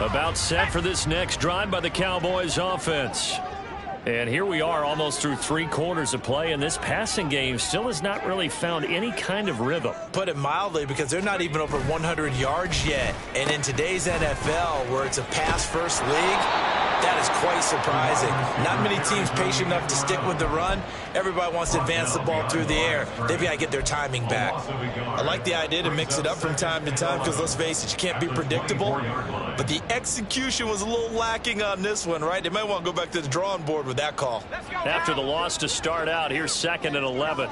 line. About set for this next drive by the Cowboys offense. And here we are almost through 3 quarters of play, and this passing game still has not really found any kind of rhythm. Put it mildly, because they're not even over 100 yards yet. And in today's NFL, where it's a pass-first league, that is quite surprising. Not many teams patient enough to stick with the run. Everybody wants to advance the ball through the air. They've got to get their timing back. I like the idea to mix it up from time to time, because let's face it, you can't be predictable. But the execution was a little lacking on this one, right? They might want to go back to the drawing board with that call. After the loss to start out, here's 2nd and 11.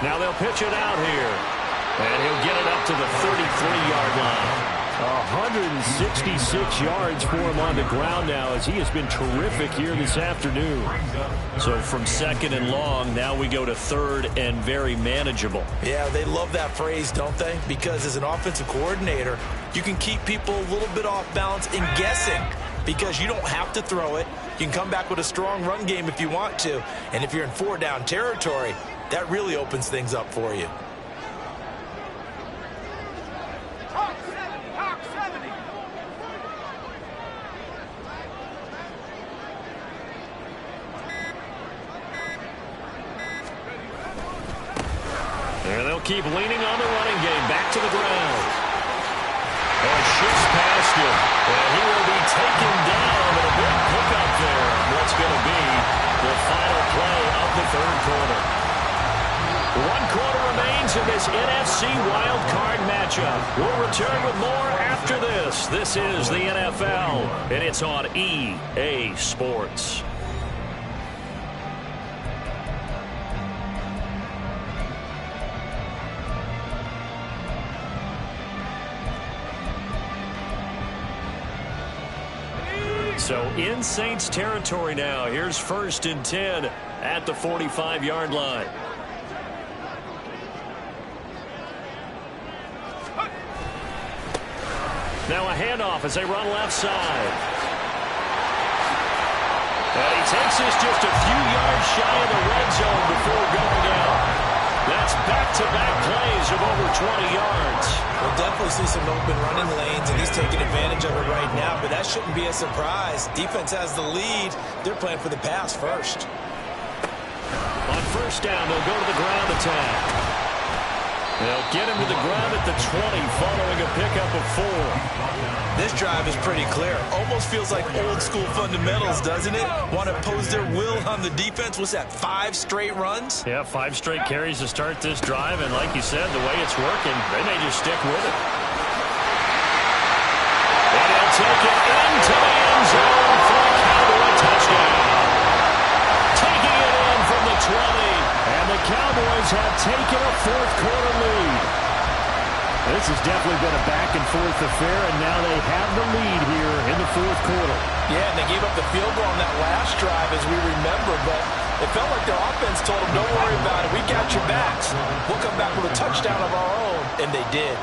Now they'll pitch it out here. And he'll get it up to the 33-yard line. 166 yards for him on the ground now as he has been terrific here this afternoon. So from second and long, now we go to third and very manageable. Yeah, they love that phrase, don't they? Because as an offensive coordinator, you can keep people a little bit off balance and guessing because you don't have to throw it. You can come back with a strong run game if you want to. And if you're in 4-down territory, that really opens things up for you. There they'll keep leaning on the running game. Back to the ground. And shifts past him. And he will be taken down. But a big pickup there. What's going to be the final play of the third quarter. 1 quarter remains in this NFC Wild Card matchup. We'll return with more after this. This is the NFL, and it's on EA Sports. So in Saints territory now. Here's 1st and 10 at the 45-yard line. Now a handoff as they run left side. And he takes this just a few yards shy of the red zone before going out. That's back-to-back plays of over 20 yards. We'll definitely see some open running lanes, and he's taking advantage of it right now, but that shouldn't be a surprise. Defense has the lead. They're playing for the pass first. On 1st down, they'll go to the ground attack. They'll get him to the ground at the 20 following a pickup of 4. This drive is pretty clear. Almost feels like old-school fundamentals, doesn't it? Want to impose their will on the defense. What's that, 5 straight runs? Yeah, 5 straight carries to start this drive, and like you said, the way it's working, they may just stick with it. And he'll take it into the end zone for a Cowboy touchdown. Taking it in from the 20. And the Cowboys have taken a 4th quarter lead. This has definitely been a back-and-forth affair, and now they have the lead here in the 4th quarter. Yeah, and they gave up the field goal on that last drive, as we remember, but it felt like their offense told them, don't worry about it, we got your backs. We'll come back with a touchdown of our own, and they did.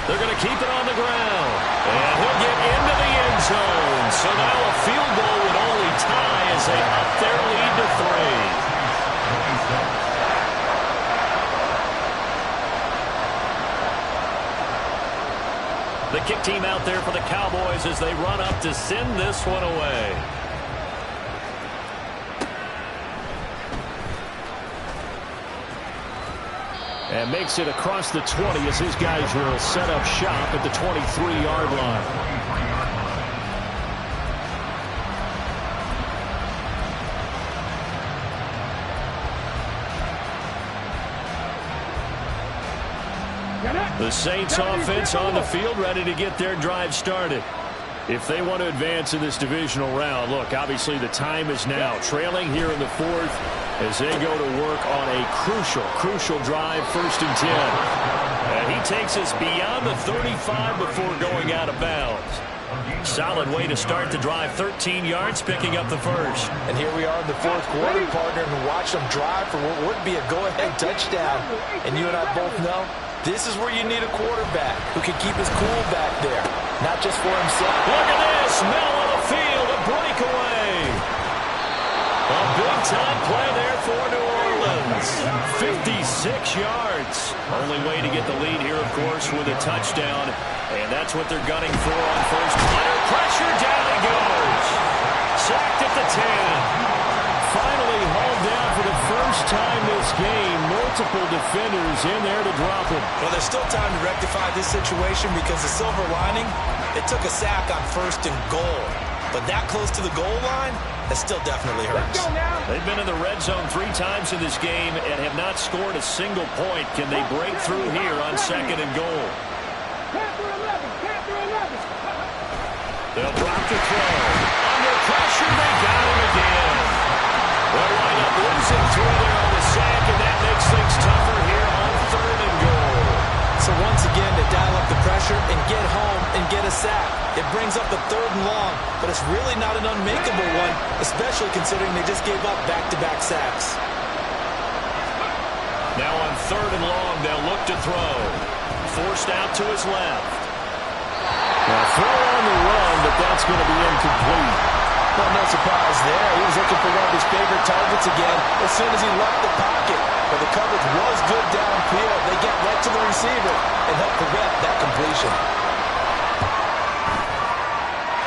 They're going to keep it on the ground. And he'll get into the end zone. So now a field goal would only tie as they up their lead to 3. The kick team out there for the Cowboys as they run up to send this one away. And makes it across the 20 as his guys will set up shop at the 23-yard line. The Saints offense on the field ready to get their drive started. If they want to advance in this divisional round, look, obviously the time is now. Trailing here in the 4th as they go to work on a crucial drive, 1st and 10. And he takes us beyond the 35 before going out of bounds. Solid way to start the drive, 13 yards, picking up the 1st. And here we are in the 4th quarter, partner, and watch them drive for what would be a go-ahead touchdown. And you and I both know this is where you need a quarterback who can keep his cool back there, not just for himself. Look at this, middle of the field, a breakaway. A big-time play there for New Orleans. 56 yards. Only way to get the lead here, of course, with a touchdown. And that's what they're gunning for on 1st. Under pressure, down he goes. Sacked at the 10. Finally hauled down for the first time this game. Multiple defenders in there to drop him. Well, there's still time to rectify this situation because the silver lining, it took a sack on 1st and goal. But that close to the goal line, that still definitely hurts. They've been in the red zone 3 times in this game and have not scored a single point. Can they break through here on 2nd and goal? They'll drop the throw. Under pressure, they got him again. They'll wind up losing 3 there on the sack, and that makes things tougher here on 3rd and goal. So once again, to dial up the pressure and get home and get a sack. It brings up the 3rd and long, but it's really not an unmakeable one, especially considering they just gave up back-to-back sacks. Now on 3rd and long, they'll look to throw. Forced out to his left. Now throw on the run, but that's going to be incomplete. Well, no surprise there. He was looking for one of his favorite targets again as soon as he left the pocket. But the coverage was good downfield. They get right to the receiver and help prevent that completion.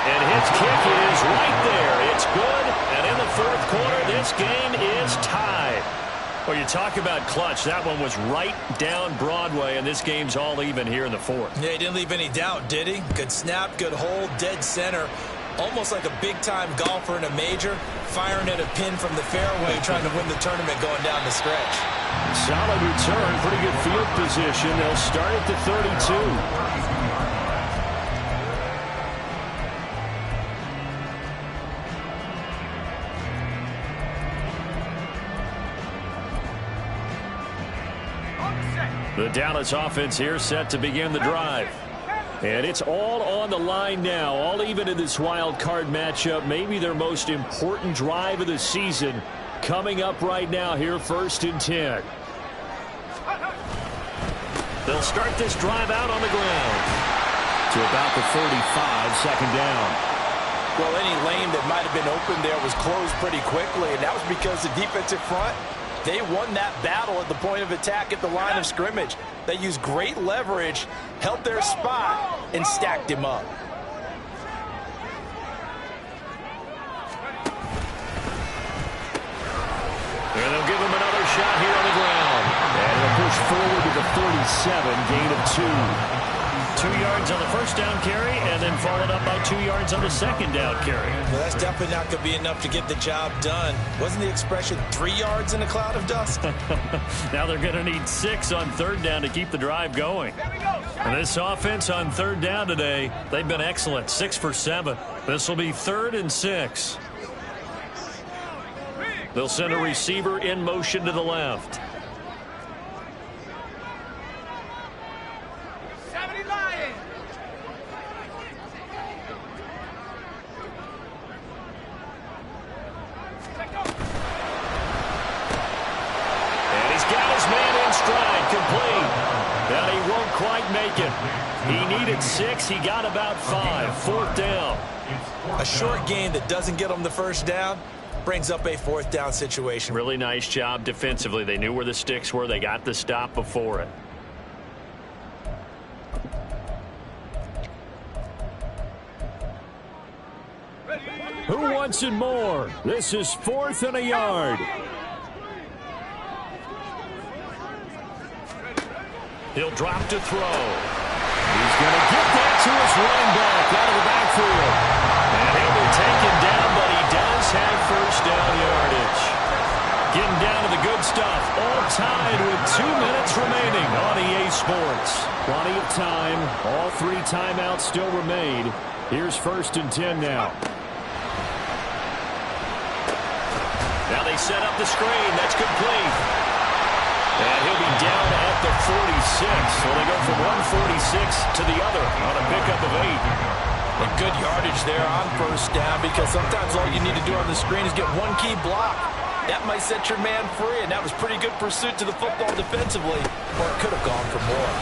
And his kick is right there. It's good. And in the 4th quarter, this game is tied. Well, you talk about clutch. That one was right down Broadway, and this game's all even here in the 4th. Yeah, he didn't leave any doubt, did he? Good snap, good hold, dead center. Almost like a big-time golfer in a major, firing at a pin from the fairway, trying to win the tournament going down the stretch. Solid return, pretty good field position. They'll start at the 32. The Dallas offense here set to begin the drive. And it's all on the line now, all even in this wild card matchup. Maybe their most important drive of the season coming up right now here, 1st and 10. They'll start this drive out on the ground to about the 35, 2nd down. Well, any lane that might have been open there was closed pretty quickly, and that was because the defensive front, they won that battle at the point of attack at the line of scrimmage. They used great leverage, held their spot, and stacked him up. And they'll give him another shot here on the ground. And he'll push forward to the 37, gain of 2. 2 yards on the 1st down carry, and then followed up by 2 yards on the 2nd down carry. Well, that's definitely not going to be enough to get the job done. Wasn't the expression 3 yards in a cloud of dust? Now they're going to need 6 on 3rd down to keep the drive going. And this offense on 3rd down today, they've been excellent, 6 for 7. This will be 3rd and 6. They'll send a receiver in motion to the left. And he won't quite make it. He needed 6. He got about 5. 4th down. A short gain that doesn't get him the 1st down brings up a 4th down situation. Really nice job defensively. They knew where the sticks were. They got the stop before it. Who wants it more? This is 4th and a yard. He'll drop to throw. He's going to get that to his running back out of the backfield. And he'll be taken down, but he does have 1st down yardage. Getting down to the good stuff. All tied with 2 minutes remaining on EA Sports. Plenty of time. All 3 timeouts still remain. Here's 1st and 10 now. Now they set up the screen. That's complete. And he'll be down at the 46. So they go from 146 to the other on a pickup of 8. A good yardage there on 1st down, because sometimes all you need to do on the screen is get one key block. That might set your man free, and that was pretty good pursuit to the football defensively, or it could have gone for more.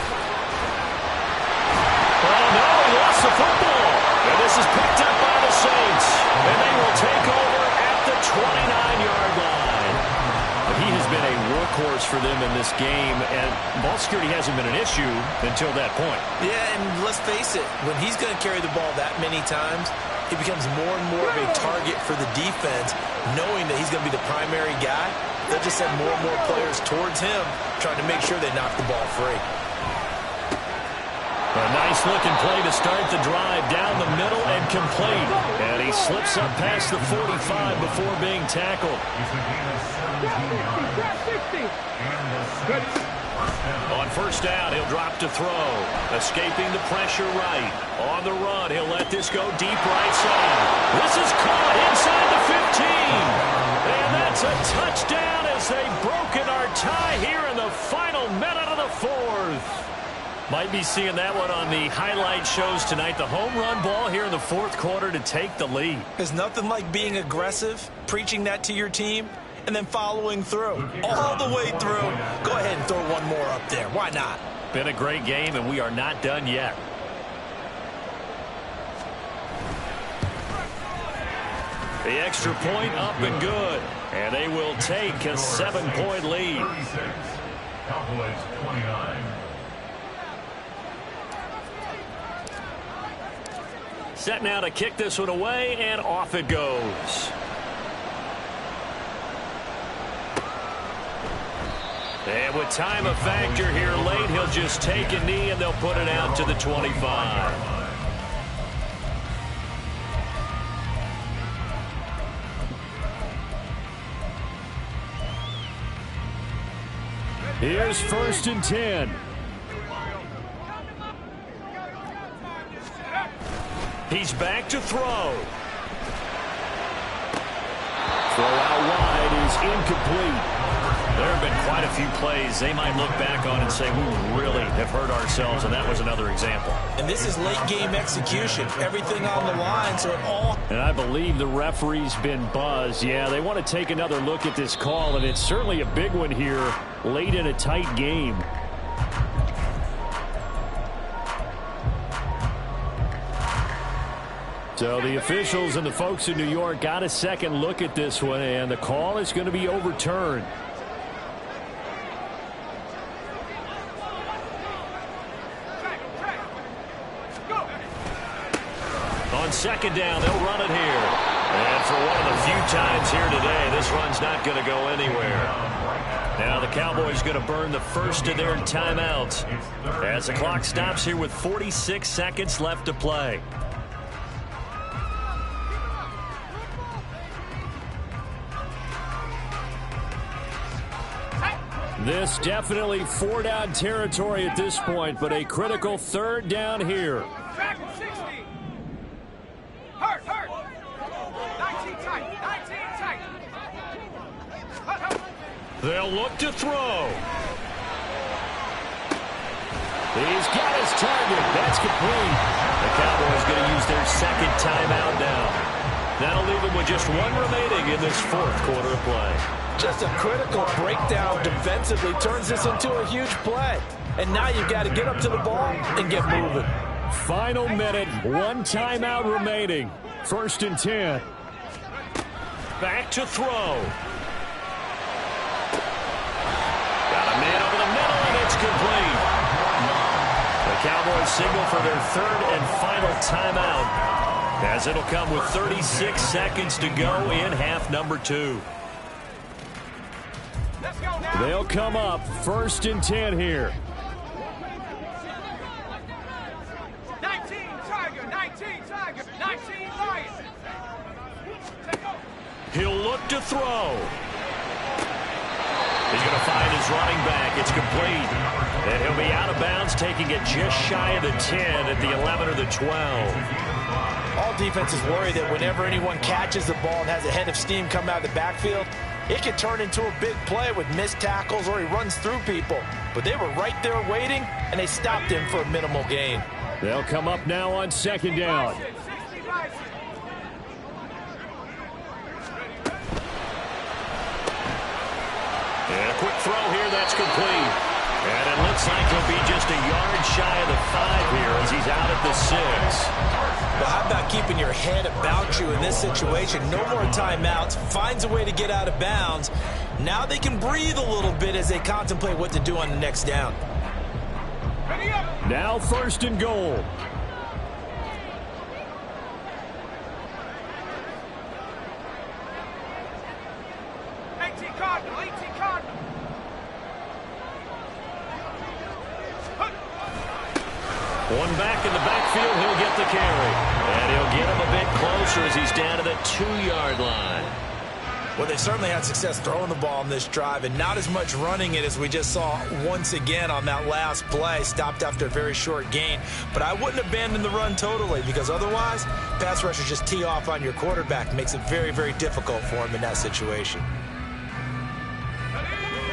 Oh, no, he lost the football. And this is picked up by the Saints. And they will take over at the 29-yard line. But he has been a workhorse for them in this game, and ball security hasn't been an issue until that point. Yeah, and let's face it, when he's going to carry the ball that many times, he becomes more and more of a target for the defense, knowing that he's going to be the primary guy. They'll just send more and more players towards him, trying to make sure they knock the ball free. A nice-looking play to start the drive down the middle and complete. And he slips up past the 45 before being tackled. On first down, he'll drop to throw. Escaping the pressure right. On the run, he'll let this go deep right side. This is caught inside the 15. And that's a touchdown as they've broken our tie here in the final minute of the fourth. Might be seeing that one on the highlight shows tonight. The home run ball here in the fourth quarter to take the lead. There's nothing like being aggressive, preaching that to your team, and then following through all the way through. Go ahead and throw one more up there. Why not? Been a great game, and we are not done yet. The extra point up and good. And they will take a 7-point lead. 36. Cowboys 29. Set now to kick this one away, and off it goes. And with time a factor here late, he'll just take a knee, and they'll put it out to the 25. Here's 1st and 10. He's back to throw. Throw out wide is incomplete. There have been quite a few plays they might look back on and say, we really have hurt ourselves, and that was another example. And this is late game execution. Everything on the line, so it all... And I believe the referee's been buzzed. Yeah, they want to take another look at this call, and it's certainly a big one here late in a tight game. So the officials and the folks in New York got a second look at this one, and the call is going to be overturned. On second down, they'll run it here. And for one of the few times here today, this run's not going to go anywhere. Now the Cowboys going to burn the first of their timeouts as the clock stops here with 46 seconds left to play. This definitely 4-down territory at this point, but a critical 3rd down here. Track 60. Hurt. 19 tight. 19 tight. Hurt. They'll look to throw. He's got his target. That's complete. The Cowboys going to use their second timeout now. That'll leave them with just one remaining in this fourth quarter of play. Just a critical breakdown defensively turns this into a huge play. And now you've got to get up to the ball and get moving. Final minute, one timeout remaining. 1st and 10. Back to throw. Got a man over the middle, and it's complete. The Cowboys signal for their 3rd and final timeout, as it'll come with 36 seconds to go in half number 2. They'll come up 1st and 10 here. 19 Tiger. 19 Tiger. 19 Lion. He'll look to throw. He's going to find his running back. It's complete. And he'll be out of bounds, taking it just shy of the 10 at the 11 or the 12. All defenses worry that whenever anyone catches the ball and has a head of steam come out of the backfield, it could turn into a big play with missed tackles or he runs through people. But they were right there waiting, and they stopped him for a minimal gain. They'll come up now on 2nd down. And a quick throw here, that's complete. And it looks like he'll be just a yard shy of the 5 here as he's out at the 6. Well, how about keeping your head about you in this situation? No more timeouts. Finds a way to get out of bounds. Now they can breathe a little bit as they contemplate what to do on the next down. Now 1st and goal. One back in the backfield, he'll get the carry. And he'll get him a bit closer as he's down to the 2-yard line. Well, they certainly had success throwing the ball on this drive and not as much running it as we just saw once again on that last play. Stopped after a very short gain. But I wouldn't abandon the run totally because otherwise, pass rushers just tee off on your quarterback. Makes it very, very difficult for him in that situation.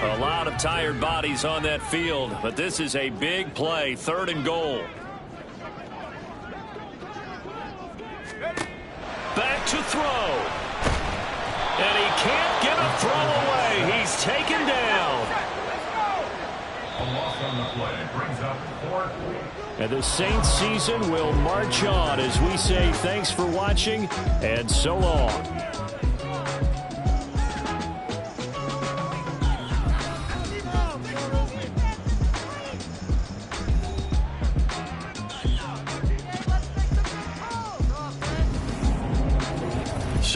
A lot of tired bodies on that field, but this is a big play, 3rd and goal. Back to throw. And he can't get a throw away. He's taken down. A loss on the play brings up 4th. And the Saints season will march on as we say thanks for watching and so long.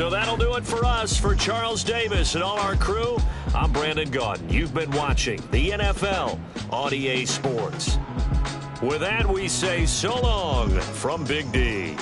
So that'll do it for us. For Charles Davis and all our crew, I'm Brandon Gaudin. You've been watching the NFL on EA Sports. With that, we say so long from Big D.